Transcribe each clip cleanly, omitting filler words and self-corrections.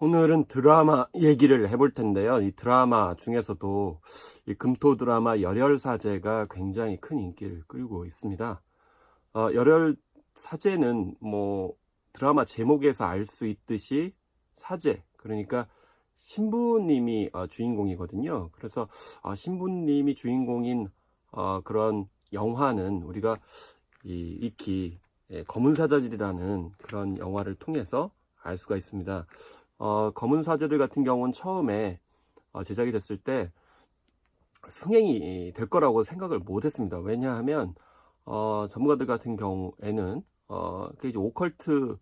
오늘은 드라마 얘기를 해볼 텐데요. 이 드라마 중에서도 이 금토 드라마 열혈사제가 굉장히 큰 인기를 끌고 있습니다. 열혈사제는 뭐 드라마 제목에서 알 수 있듯이 사제, 그러니까 신부님이 주인공이거든요. 그래서 신부님이 주인공인 그런 영화는 우리가 익히 검은 사자들이라는 그런 영화를 통해서 알 수가 있습니다. 검은 사제들 같은 경우는 처음에 제작이 됐을 때 흥행이 될 거라고 생각을 못 했습니다. 왜냐하면 전문가들 같은 경우에는 그 이제 오컬트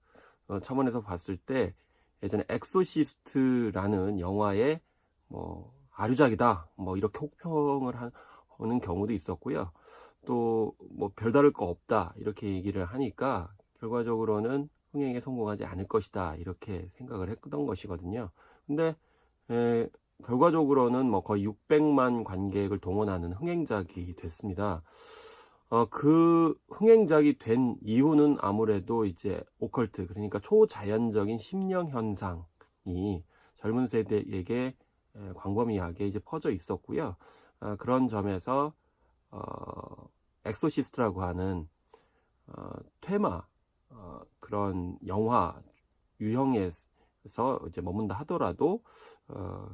차원에서 봤을 때 예전에 엑소시스트라는 영화의 뭐 아류작이다 뭐 이렇게 혹평을 하는 경우도 있었고요. 또 뭐 별다를 거 없다 이렇게 얘기를 하니까 결과적으로는 흥행에 성공하지 않을 것이다 이렇게 생각을 했던 것이거든요. 근데 결과적으로는 뭐 거의 600만 관객을 동원하는 흥행작이 됐습니다. 그 흥행작이 된 이유는 아무래도 이제 오컬트, 그러니까 초자연적인 심령 현상이 젊은 세대에게 광범위하게 이제 퍼져 있었고요. 그런 점에서 엑소시스트라고 하는 테마 그런 영화 유형에서 이제 머문다 하더라도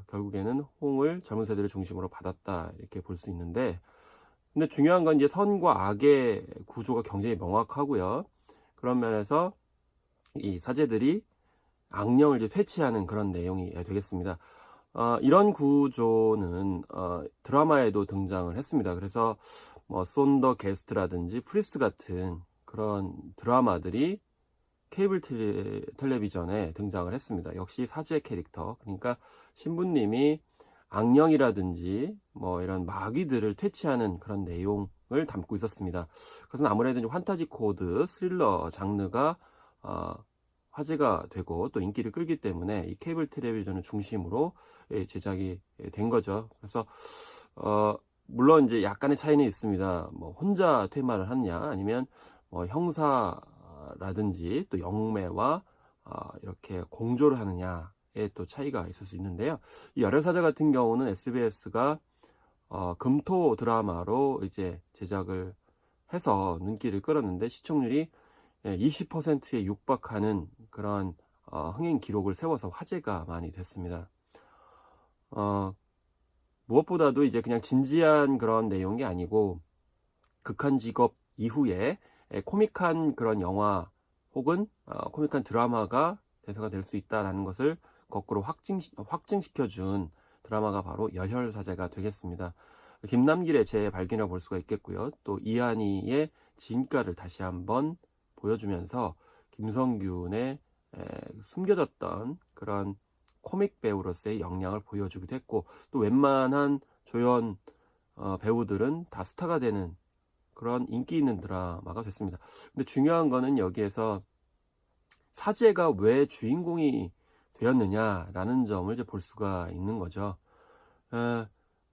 결국에는 호응을 젊은 세대를 중심으로 받았다 이렇게 볼 수 있는데, 근데 중요한 건 이제 선과 악의 구조가 굉장히 명확하고요. 그런 면에서 이 사제들이 악령을 이제 퇴치하는 그런 내용이 되겠습니다. 이런 구조는 드라마에도 등장을 했습니다. 그래서 뭐 손더 게스트라든지 프리스 같은 그런 드라마들이 케이블 텔레비전에 등장을 했습니다. 역시 사제 캐릭터, 그러니까 신부님이 악령이라든지 뭐 이런 마귀들을 퇴치하는 그런 내용을 담고 있었습니다. 그것은 아무래도 이제 판타지 코드 스릴러 장르가 화제가 되고 또 인기를 끌기 때문에 이 케이블 텔레비전을 중심으로 제작이 된 거죠. 그래서 물론 이제 약간의 차이는 있습니다. 뭐 혼자 테마를 하느냐 아니면 뭐 형사라든지 또 영매와 이렇게 공조를 하느냐에 또 차이가 있을 수 있는데요. 이 열혈사제 같은 경우는 SBS가 금토 드라마로 이제 제작을 해서 눈길을 끌었는데 시청률이 20%에 육박하는 그런 흥행 기록을 세워서 화제가 많이 됐습니다. 무엇보다도 이제 그냥 진지한 그런 내용이 아니고 극한 직업 이후에 코믹한 그런 영화 혹은 코믹한 드라마가 대사가 될 수 있다는 것을 거꾸로 확증시켜준 드라마가 바로 열혈사제가 되겠습니다. 김남길의 재발견이라고 볼 수가 있겠고요. 또 이한이의 진가를 다시 한번 보여주면서 김성균의 숨겨졌던 그런 코믹 배우로서의 역량을 보여주기도 했고, 또 웬만한 조연 배우들은 다 스타가 되는 그런 인기 있는 드라마가 됐습니다. 근데 중요한 거는 여기에서 사제가 왜 주인공이 되었느냐라는 점을 이제 볼 수가 있는 거죠.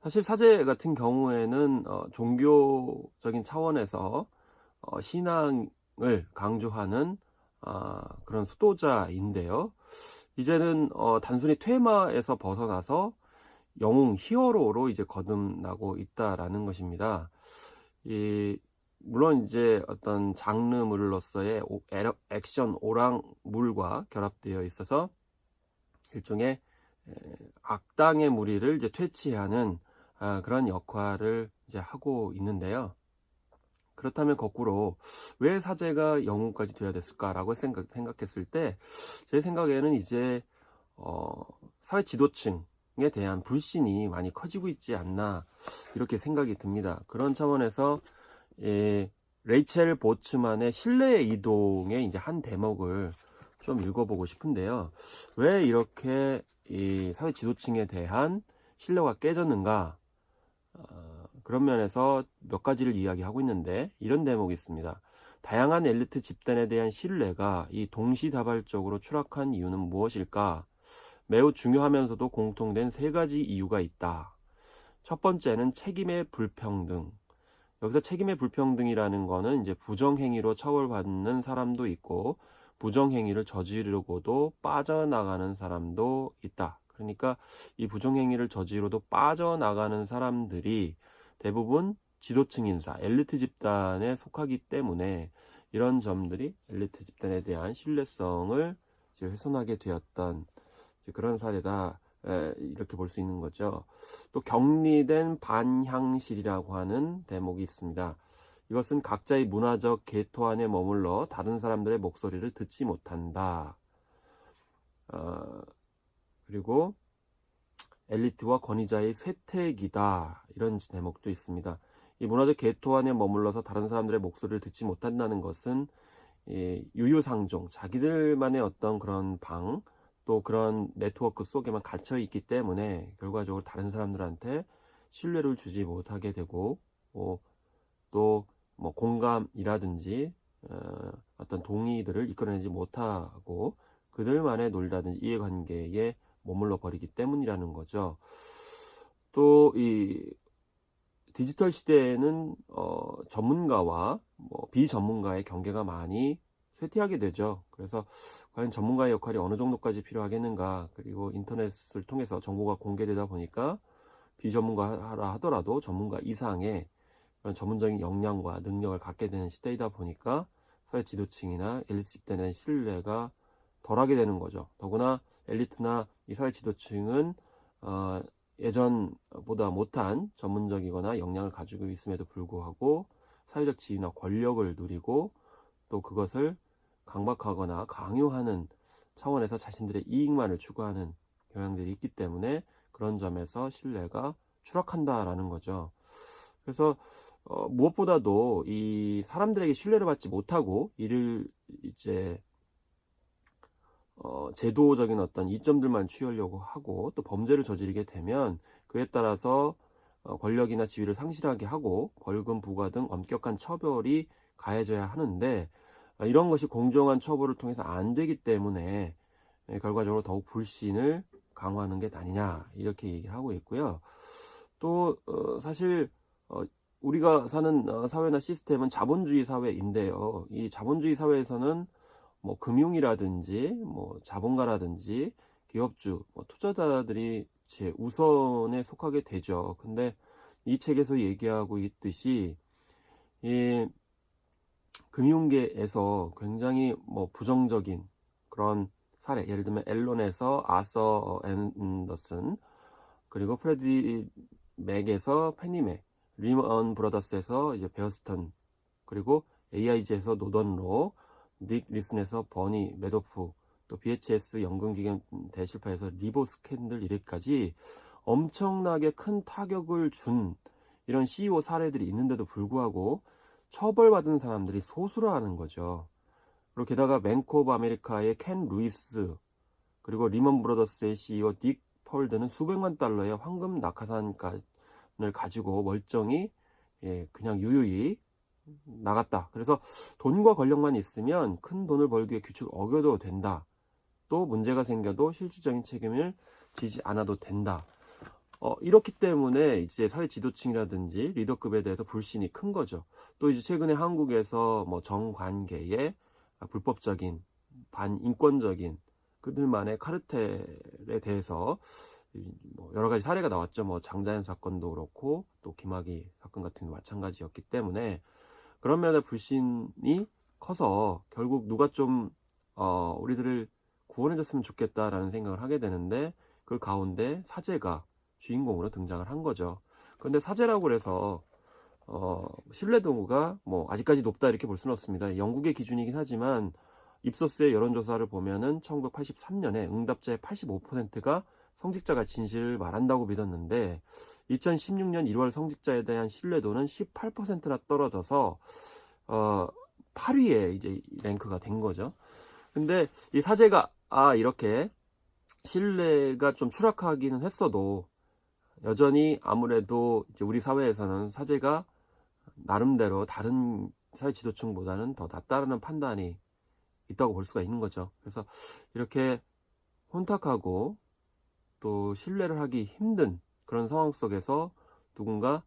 사실 사제 같은 경우에는 종교적인 차원에서 신앙을 강조하는 그런 수도자인데요. 이제는 단순히 퇴마에서 벗어나서 영웅 히어로로 이제 거듭나고 있다라는 것입니다. 물론 이제 어떤 장르물로서의 액션 오락물과 결합되어 있어서 일종의 악당의 무리를 이제 퇴치하는 그런 역할을 이제 하고 있는데요. 그렇다면 거꾸로 왜 사제가 영웅까지 돼야 됐을까라고 생각했을 때 제 생각에는 이제 사회 지도층에 대한 불신이 많이 커지고 있지 않나 이렇게 생각이 듭니다. 그런 차원에서 레이첼 보츠만의 신뢰의 이동의 이제 한 대목을 좀 읽어보고 싶은데요. 왜 이렇게 이 사회 지도층에 대한 신뢰가 깨졌는가? 그런 면에서 몇 가지를 이야기하고 있는데 이런 대목이 있습니다. 다양한 엘리트 집단에 대한 신뢰가 이 동시다발적으로 추락한 이유는 무엇일까? 매우 중요하면서도 공통된 세 가지 이유가 있다. 첫 번째는 책임의 불평등. 여기서 책임의 불평등이라는 거는 이제 부정행위로 처벌받는 사람도 있고 부정행위를 저지르고도 빠져나가는 사람도 있다. 그러니까 이 부정행위를 저지르고도 빠져나가는 사람들이 대부분 지도층 인사, 엘리트 집단에 속하기 때문에 이런 점들이 엘리트 집단에 대한 신뢰성을 이제 훼손하게 되었던 그런 사례다. 이렇게 볼 수 있는 거죠. 또 격리된 반향실이라고 하는 대목이 있습니다. 이것은 각자의 문화적 계토 안에 머물러 다른 사람들의 목소리를 듣지 못한다. 그리고 엘리트와 권위자의 쇠퇴기다. 이런 대목도 있습니다. 이 문화적 계토 안에 머물러서 다른 사람들의 목소리를 듣지 못한다는 것은 유유상종, 자기들만의 어떤 그런 방, 또 그런 네트워크 속에만 갇혀 있기 때문에 결과적으로 다른 사람들한테 신뢰를 주지 못하게 되고, 또 뭐 공감이라든지 어떤 동의들을 이끌어내지 못하고 그들만의 논리라든지 이해관계에 머물러 버리기 때문이라는 거죠. 또 이 디지털 시대에는 전문가와 뭐 비전문가의 경계가 많이 쇠퇴하게 되죠. 그래서 과연 전문가의 역할이 어느 정도까지 필요하겠는가, 그리고 인터넷을 통해서 정보가 공개되다 보니까 비전문가라 하더라도 전문가 이상의 그런 전문적인 역량과 능력을 갖게 되는 시대이다 보니까 사회 지도층이나 엘리트 집단에 대한 신뢰가 덜하게 되는 거죠. 더구나 엘리트나 이 사회 지도층은 예전보다 못한 전문적이거나 역량을 가지고 있음에도 불구하고 사회적 지위나 권력을 누리고 또 그것을 강박하거나 강요하는 차원에서 자신들의 이익만을 추구하는 경향들이 있기 때문에 그런 점에서 신뢰가 추락한다라는 거죠. 그래서 무엇보다도 이 사람들에게 신뢰를 받지 못하고 이를 이제 제도적인 어떤 이점들만 취하려고 하고 또 범죄를 저지르게 되면 그에 따라서 권력이나 지위를 상실하게 하고 벌금 부과 등 엄격한 처벌이 가해져야 하는데 이런 것이 공정한 처벌을 통해서 안 되기 때문에 결과적으로 더욱 불신을 강화하는 게 아니냐 이렇게 얘기를 하고 있고요. 또 사실 우리가 사는 사회나 시스템은 자본주의 사회인데요. 이 자본주의 사회에서는 뭐 금융이라든지 뭐 자본가라든지 기업주, 뭐 투자자들이 제 우선에 속하게 되죠. 근데 이 책에서 얘기하고 있듯이 이 금융계에서 굉장히 뭐 부정적인 그런 사례, 예를 들면 앨런에서 아서 앤더슨, 그리고 프레디 맥에서 페니 맥, 리먼 브라더스에서 이제 베어스턴, 그리고 AIG에서 노던 로, 닉 리슨에서 버니 매도프, 또 BHS 연금기관 대실패에서 리보 스캔들 이래까지 엄청나게 큰 타격을 준 이런 CEO 사례들이 있는데도 불구하고 처벌받은 사람들이 소수라는 거죠. 그리고 게다가 뱅크 오브 아메리카의 켄 루이스, 그리고 리먼 브라더스의 CEO 닉 펄드는 수백만 달러의 황금 낙하산을 가지고 멀쩡히 그냥 유유히 나갔다. 그래서 돈과 권력만 있으면 큰 돈을 벌기 위해 규칙을 어겨도 된다. 또 문제가 생겨도 실질적인 책임을 지지 않아도 된다. 이렇기 때문에 이제 사회 지도층이라든지 리더급에 대해서 불신이 큰 거죠. 또 이제 최근에 한국에서 뭐 정관계의 불법적인 반인권적인 그들만의 카르텔에 대해서 뭐 여러 가지 사례가 나왔죠. 뭐 장자연 사건도 그렇고 또 김학의 사건 같은 게 마찬가지였기 때문에 그런 면에 불신이 커서 결국 누가 좀 우리들을 구원해줬으면 좋겠다라는 생각을 하게 되는데 그 가운데 사제가 주인공으로 등장을 한 거죠. 그런데 사제라고 해서 신뢰도가 뭐 아직까지 높다 이렇게 볼 수는 없습니다. 영국의 기준이긴 하지만 입소스의 여론조사를 보면은 1983년에 응답자의 85%가 성직자가 진실을 말한다고 믿었는데 2016년 1월 성직자에 대한 신뢰도는 18%나 떨어져서 8위에 이제 랭크가 된 거죠. 근데 이 사제가 이렇게 신뢰가 좀 추락하기는 했어도 여전히 아무래도 이제 우리 사회에서는 사제가 나름대로 다른 사회 지도층보다는 더 낫다라는 판단이 있다고 볼 수가 있는 거죠. 그래서 이렇게 혼탁하고 또 신뢰를 하기 힘든 그런 상황 속에서 누군가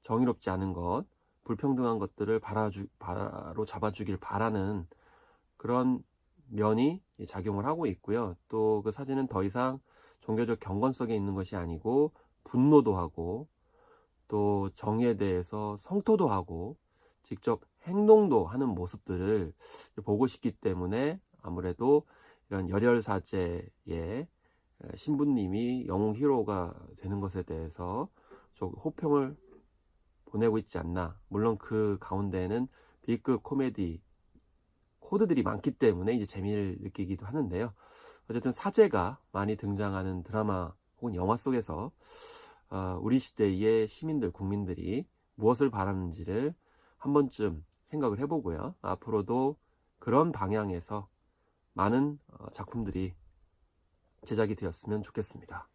정의롭지 않은 것, 불평등한 것들을 바로 잡아주길 바라는 그런 면이 작용을 하고 있고요. 또 그 사진은 더 이상 종교적 경건성에 있는 것이 아니고 분노도 하고 또 정의에 대해서 성토도 하고 직접 행동도 하는 모습들을 보고 싶기 때문에 아무래도 이런 열혈사제의 신부님이 영웅 히로가 되는 것에 대해서 좀 호평을 보내고 있지 않나. 물론 그 가운데에는 B급 코미디 코드들이 많기 때문에 이제 재미를 느끼기도 하는데요. 어쨌든 사제가 많이 등장하는 드라마 혹은 영화 속에서 우리 시대의 시민들, 국민들이 무엇을 바라는지를 한 번쯤 생각을 해보고요. 앞으로도 그런 방향에서 많은 작품들이 제작이 되었으면 좋겠습니다.